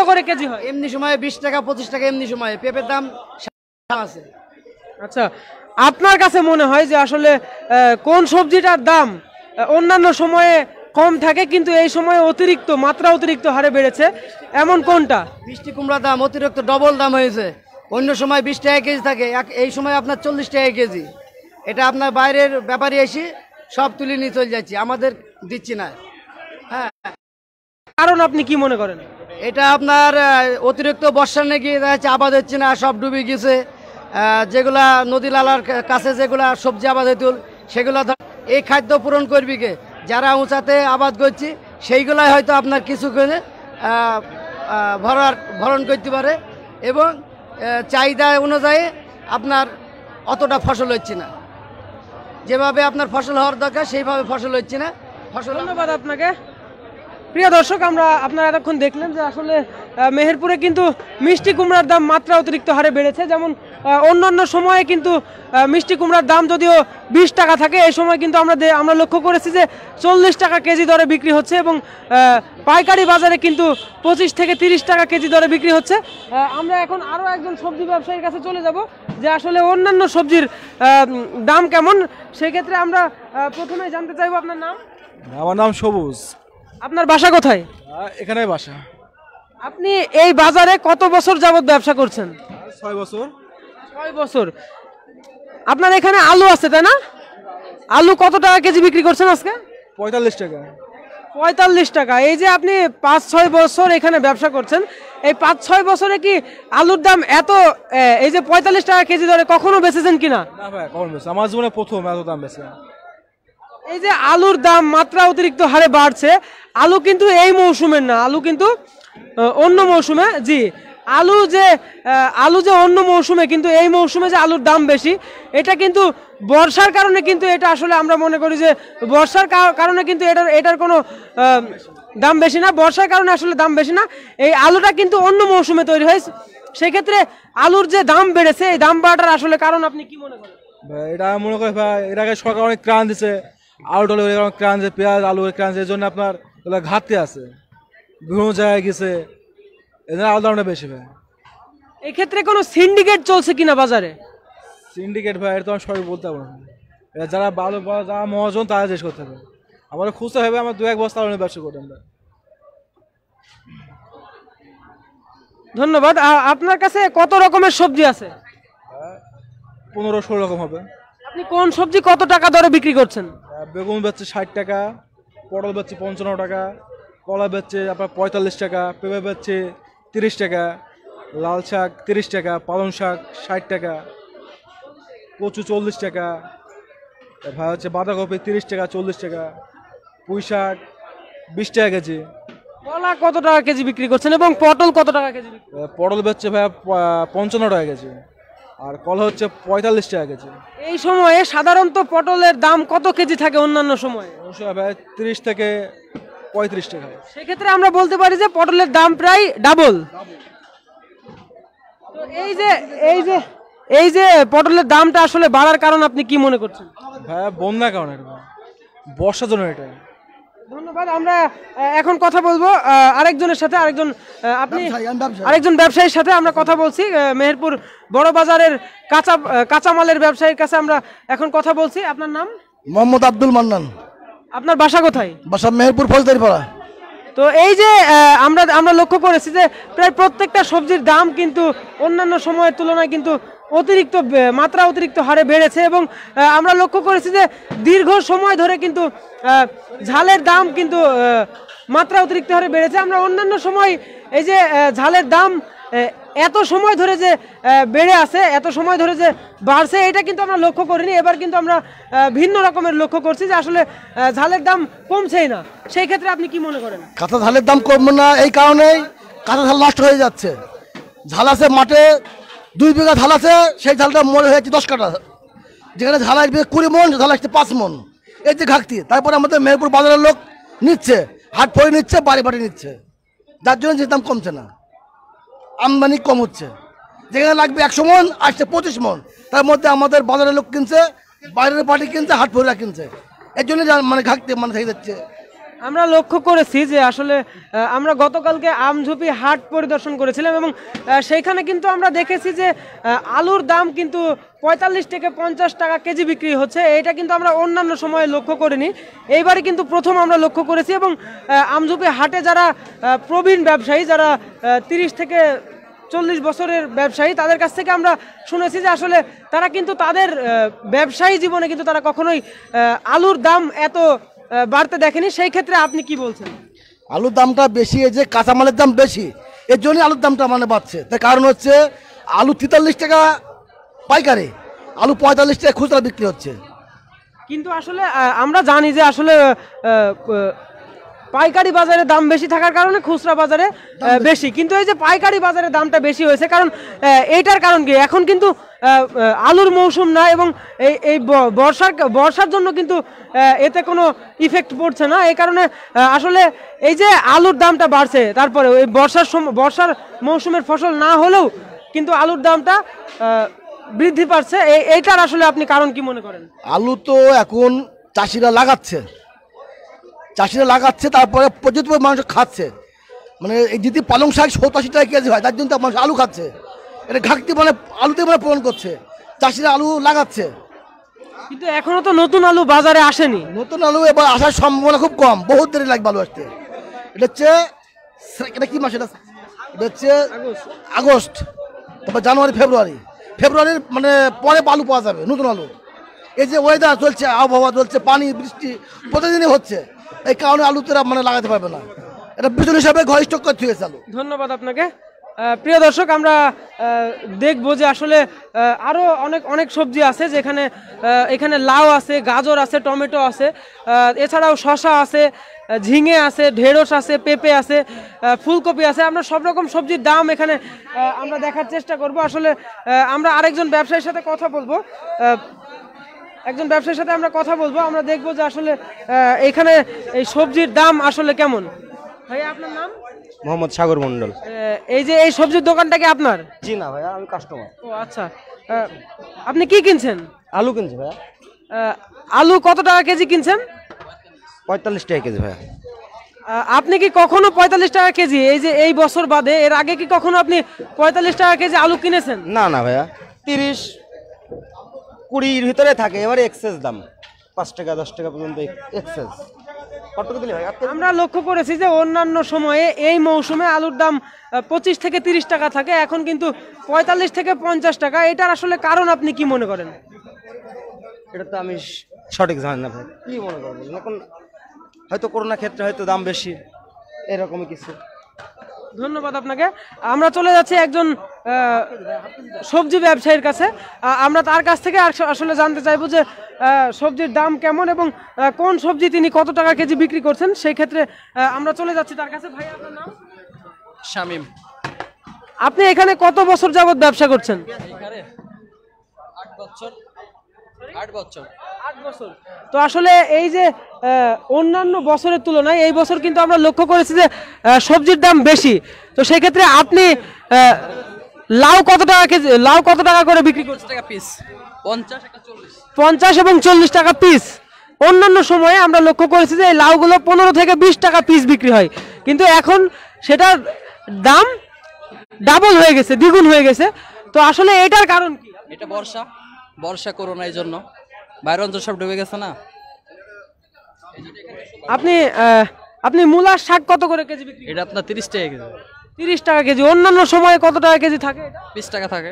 করে কেজি হয়? এমনি সময়ে 20 টাকা 25 টাকা, এমনি সময়ে পেঁপের দাম আছে। আচ্ছা, আপনার কাছে মনে হয় যে আসলে কোন সবজিটার দাম অন্যান্য সময়ে কম থাকে কিন্তু এই সময়ে অতিরিক্ত মাত্রা অতিরিক্ত হারে বেড়েছে, এমন কোনটা? মিষ্টি কুমড়ার দাম অতিরিক্ত ডবল দাম হয়েছে। অন্য সময় 20 টাকা কেজি থাকে, এই সময় আপনার 40 টাকা কেজি। এটা আপনার বাইরের ব্যাপারী এসে সব তুলে নিয়ে চলে যাচ্ছে, আমাদের দিচ্ছি না। হ্যাঁ, কারণ আপনি কি মনে করেন? এটা আপনার অতিরিক্ত বর্ষা নিয়ে গিয়ে দেখা যাচ্ছে আবাদ হচ্ছে না, সব ডুবে গেছে। যেগুলা নদী নালার কাছে যেগুলা সবজি আবাদ হইত সেগুলা এই খাদ্য পূরণ করবি কে? যারা উঁচাতে আবাদ করছি সেইগুলাই হয়তো আপনার কিছু করে ভরণ করতে পারে এবং চাহিদা অনুযায়ী আপনার অতটা ফসল হচ্ছে না, যেভাবে আপনার ফসল হওয়ার দরকার সেইভাবে ফসল হচ্ছে না। ফসল। ধন্যবাদ আপনাকে। প্রিয় দর্শক, আপনারা এতক্ষণ দেখলেন যে আসলে মেহেরপুরে কিন্তু মিষ্টি কুমড়ার দাম মাত্রা অতিরিক্ত হারে বেড়েছে। যেমন অন্যান্য সময়ে কিন্তু মিষ্টি কুমড়ার দাম যদিও 20 টাকা থাকে, এই সময় কিন্তু আমরা লক্ষ্য করেছি যে 40 টাকা কেজি দরে বিক্রি হচ্ছে এবং পাইকারি বাজারে কিন্তু 25 থেকে 30 টাকা কেজি দরে বিক্রি হচ্ছে। আমরা এখন আরও একজন সবজি ব্যবসায়ীর কাছে চলে যাব যে আসলে অন্যান্য সবজির দাম কেমন। সেক্ষেত্রে আমরা প্রথমে জানতে চাইবো আপনার নাম। আমার নাম সবুজ। আপনার বাসা কোথায়? এখানে বাসা। আপনি এই বাজারে কত বছর যাবত ব্যবসা করছেন? 6 বছর। 6 বছর। আপনার এখানে আলু আছে তাই না? আলু কত টাকা কেজি বিক্রি করছেন আজকে? 45 টাকা। 45 টাকা। এই যে আপনি 5-6 বছর এখানে ব্যবসা করছেন, এই 5-6 বছরে কি আলুর দাম এত এই যে 45 টাকা কেজি দরে কখনো বেচেছেন কিনা? না ভাই, কখন বেশি, আমার জীবনে প্রথম এত দাম বেশি। এই যে আলুর দাম মাত্রা অতিরিক্ত হারে বাড়ছে, আলু কিন্তু এই মৌসুমের না, আলু কিন্তু অন্য মৌসুমে। জি, আলু যে অন্য মৌসুমে, কিন্তু এই মৌসুমে যে আলুর দাম বেশি, এটা কিন্তু বর্ষার কারণে, কিন্তু এটা আসলে আমরা মনে করি যে বর্ষার কারণে কিন্তু এটার কোনো দাম বেশি না, বর্ষার কারণে আসলে দাম বেশি না। এই আলুটা কিন্তু অন্য মৌসুমে তৈরি হয়েছে, সেক্ষেত্রে আলুর যে দাম বেড়েছে, এই দাম বাড়াটার আসলে কারণ আপনি কি মনে করেন? এটা মনে করি ভাই, এর আগে সরকার অনেক ত্রাণ দিচ্ছে, আলু টালু অনেক ত্রাণ দিচ্ছে, পেঁয়াজ আলু ত্রাণ দিচ্ছে, এই জন্য আপনার ঘাটতি আছে, বিভিন্ন জায়গায় গেছে, এই জন্য আলু দামটা বেশি ভাই। এক্ষেত্রে কোনো সিন্ডিকেট চলছে কিনা বাজারে? সিন্ডিকেট ভাই, এটা তো আমি সবাই বলতে পারবো না। যারা ভালো যারা মহাজন তারা জিজ্ঞেস করতে হবে, আমাদের খুঁজতে হবে, আমার 2-1 বস্তা আলু ব্যবসা করি আমরা। ধন্যবাদ। আপনার কাছে কত রকমের সবজি আছে? 15-16 রকম হবে। আপনি কোন সবজি কত টাকা দরে বিক্রি করছেন? বেগুন বেচছে 60 টাকা, পটল বেচছে 55 টাকা, কলা বেচছে আপনার 45 টাকা, পেঁপে বেচছে 30 টাকা, লাল শাক 30 টাকা, পালং শাক 60 টাকা, কচু 40 টাকা, ভাই হচ্ছে বাঁধাকপি 30 টাকা 40 টাকা, পুঁই শাক 20 টাকা কেজি। কলা কত টাকা কেজি বিক্রি করছেন এবং পটল কত টাকা কেজি? পটল বেচছে ভাই 55 টাকা কেজি, আর কলা হচ্ছে 45 টাকা কেজি। এই সময়ে সাধারণত পটলের দাম কত কেজি থাকে অন্যান্য সময়ে? ভাই 30 থেকে 35 টাকা। সেক্ষেত্রে আমরা বলতে পারি যে পটলের দাম প্রায় ডাবল। এই যে পটলের দামটা আসলে বাড়ার কারণ আপনি কি মনে করছেন? ভাই বন্যার কারণে, বর্ষার জন্য এটা। ধন্যবাদ। আমরা এখন কথা বলবো আরেকজনের সাথে, আরেকজন ব্যবসায়ীর সাথে আমরা কথা বলছি। মেহেরপুর বড় বাজারের কাঁচামালের ব্যবসায়ীর কাছে আমরা এখন কথা বলছি। আপনার নাম? মোহাম্মদ আব্দুল মান্নান। আপনার বাসা কোথায়? বাসা মেহেরপুর ফৌজদারিপাড়া। তো এই যে আমরা লক্ষ্য করেছি যে প্রায় প্রত্যেকটা সবজির দাম কিন্তু অন্যান্য সময়ের তুলনায় কিন্তু মাত্রা অতিরিক্ত হারে বেড়েছে এবং আমরা লক্ষ্য করেছি যে দীর্ঘ সময় ধরে কিন্তু ঝালের দাম কিন্তু মাত্রা অতিরিক্ত হারে বেড়েছে। আমরা অন্যান্য সময় এই যে ঝালের দাম এত সময় ধরে যে বেড়ে আছে, এত সময় ধরে যে বাড়ছে, এটা কিন্তু আমরা লক্ষ্য করিনি। এবার কিন্তু আমরা ভিন্ন রকমের লক্ষ্য করছি যে আসলে ঝালের দাম কমছেই না। সেই ক্ষেত্রে আপনি কি মনে করেন? কাঁচা ঝালের দাম কমবে না এই কারণেই কাঁচা ঝাল নষ্ট হয়ে যাচ্ছে। ঝাল আছে মাঠে 2 বিঘা ঝাল আছে, সেই ঝালটা মরে হয়ে যাচ্ছে 10 কাঠা, যেখানে ঝাল আসবে 20 মন, ঝাল আসছে 5 মন। এই যে ঘাটতি, তারপরে আমাদের মেহেরপুর বাজারের লোক নিচ্ছে, হাট ফড়ে নিচ্ছে, বাড়ি বাড়ি নিচ্ছে, যার জন্য যে দাম কমছে না, আমদানি কম হচ্ছে। যেখানে লাগবে 100 মন আসছে 25 মন, তার মধ্যে আমাদের বাজারের লোক কিনছে, বাইরের পার্টি কিনছে, হাট ফড়িরা কিনছে, এর জন্য মানে ঘাটতি থেকে যাচ্ছে। আমরা লক্ষ্য করেছি যে আসলে আমরা গতকালকে আমঝুপি হাট পরিদর্শন করেছিলাম এবং সেইখানে কিন্তু আমরা দেখেছি যে আলুর দাম কিন্তু 45 থেকে 50 টাকা কেজি বিক্রি হচ্ছে। এটা কিন্তু আমরা অন্যান্য সময়ে লক্ষ্য করিনি, এইবারে কিন্তু প্রথম আমরা লক্ষ্য করেছি। এবং আমঝুপি হাটে যারা প্রবীণ ব্যবসায়ী, যারা 30 থেকে 40 বছরের ব্যবসায়ী, তাদের কাছ থেকে আমরা শুনেছি যে আসলে তারা কিন্তু তাদের ব্যবসায়ী জীবনে কিন্তু তারা কখনোই আলুর দাম এত বাড়তে দেখেনি। সেই ক্ষেত্রে আপনি কি বলছেন? আলুর দামটা বেশি, এই যে কাঁচামালের দাম বেশি, এর জন্যই আলুর দামটা মানে বাড়ছে। তার কারণ হচ্ছে আলু 43 টাকা পাইকারি, আলু 45 টাকা খুচরা বিক্রি হচ্ছে। কিন্তু আসলে আমরা জানি যে আসলে পাইকারি বাজারে দাম বেশি থাকার কারণে খুচরা বাজারে বেশি, কিন্তু এই যে পাইকারি বাজারে দামটা বেশি হয়েছে কারণ এইটার কারণ কি? এখন কিন্তু আলুর মৌসুম না এবং এই বর্ষার জন্য কিন্তু এতে কোনো ইফেক্ট পড়ছে না। এই কারণে আসলে এই যে আলুর দামটা বাড়ছে, তারপরে ওই বর্ষার মৌসুমের ফসল না হলেও কিন্তু আলুর দামটা বৃদ্ধি পাচ্ছে। এইটার আসলে আপনি কারণ কি মনে করেন? আলু তো এখন চাষিরা লাগাচ্ছে, তারপরে পর্যাপ্ত মানুষ খাচ্ছে। মানে এই যদি পালং শাক 87 টাকা কেজি হয়, তার জন্য তো মানুষ আলু খাচ্ছে। এটা ঘাটতি মানে আলুতে মানে পূরণ করছে, চাষিরা আলু লাগাচ্ছে। কিন্তু এখনো তো নতুন আলু বাজারে আসেনি। নতুন আলু এবার আসার সম্ভাবনা খুব কম, বহুত দেরি লাগবে আলু আসতে। এটা কি মাস? এটা হচ্ছে আগস্ট, তারপর জানুয়ারি, ফেব্রুয়ারির মানে পরে আলু পাওয়া যাবে, নতুন আলু। এই যে ওয়েদার চলছে, আবহাওয়া চলছে, পানি বৃষ্টি প্রতিদিনই হচ্ছে, এই কারণে আলু তারা মানে লাগাতে পারবে না। এটা বিচুন হিসাবে ঘর স্টক করতে হয়েছে আলু। ধন্যবাদ আপনাকে। প্রিয় দর্শক, আমরা দেখবো যে আসলে আরো অনেক সবজি আছে, যেখানে এখানে লাউ আছে, গাজর আছে, টমেটো আছে, এছাড়াও শসা আছে, ঝিঙে আছে, ঢেঁড়স আছে, পেঁপে আছে, ফুলকপি আছে। আমরা সব রকম সবজির দাম এখানে আমরা দেখার চেষ্টা করব। আসলে আমরা আরেকজন ব্যবসায়ীর সাথে কথা বলবো, আমরা দেখবো যে আসলে এখানে এই সবজির দাম আসলে কেমন। ভাইয়া, আপনার নাম? মোহাম্মদ সাগর মন্ডল। এই যে এই সবজির দোকানটা কি আপনার? জি না ভাইয়া, আমি কাস্টমার। ও আচ্ছা, আপনি কি কিনছেন? আলু কিনছি ভাইয়া। আলু কত টাকা কেজি কিনছেন? 45 টাকা কেজি ভাইয়া। আপনি কি কখনো 45 টাকা কেজি, এই যে এই বছর বাদে, এর আগে কি কখনো আপনি 45 টাকা কেজি আলু কিনেছেন? না না ভাইয়া, 30-20 ভিতরে থাকে, এবারে এক্সেস দাম 5 টাকা 10 টাকা পর্যন্ত এক্সেস। কতটুকু দিলে ভাই? আমরা লক্ষ্য করেছি যে অন্যান্য সময়ে এই মৌসুমে আলুর দাম 25 থেকে 30 টাকা থাকে, এখন কিন্তু 45 থেকে 50 টাকা। এটার আসলে কারণ আপনি কি মনে করেন? এটা তো আমি সঠিক জানি না ভাই, কি মনে করবেন? এখন হয়তো করোনা ক্ষেত্রে হয়তো দাম বেশি, এরকমই কিছু। ধন্যবাদ আপনাকে। আমরা চলে যাচ্ছি একজন সবজি ব্যবসায়ীর কাছে। আমরা তার কাছ থেকে আসলে জানতে চাইবো যে সবজির দাম কেমন এবং কোন সবজি তিনি কত টাকা কেজি বিক্রি করছেন। সেই ক্ষেত্রে আমরা চলে যাচ্ছি তার কাছে। ভাই, আপনার নাম? শামিম। আপনি এখানে কত বছর যাবত ব্যবসা করছেন? এখানে 8 বছর। 8 বছর। তো আসলে এই যে অন্যান্য বছরের তুলনায় এই বছর কিন্তু আমরা লক্ষ্য করেছি যে সবজির দাম বেশি। তো সেই ক্ষেত্রে আপনি লাউ কত টাকা কেজি, লাউ কত টাকা করে বিক্রি করছেন? 50 টাকা পিস। 50 একটা 40। 50 এবং 40 টাকা পিস। অন্যান্য সময়ে আমরা লক্ষ্য করেছি যে এই লাউগুলো 15 থেকে 20 টাকা পিস বিক্রি হয়, কিন্তু এখন সেটার দাম ডাবল হয়ে গেছে, দ্বিগুণ হয়ে গেছে। তো আসলে এটার কারণ কি? এটা বর্ষা করোনা, এই জন্য বাইরের অঞ্চল সব ডুবে গেছে না। আপনি মূলার শাক কত করে কেজি বিক্রি? এটা আপনার 30 টাকা কেজি। 30 টাকা কেজি। অন্যান্য সময়ে কত টাকা কেজি থাকে? 20 টাকা থাকে।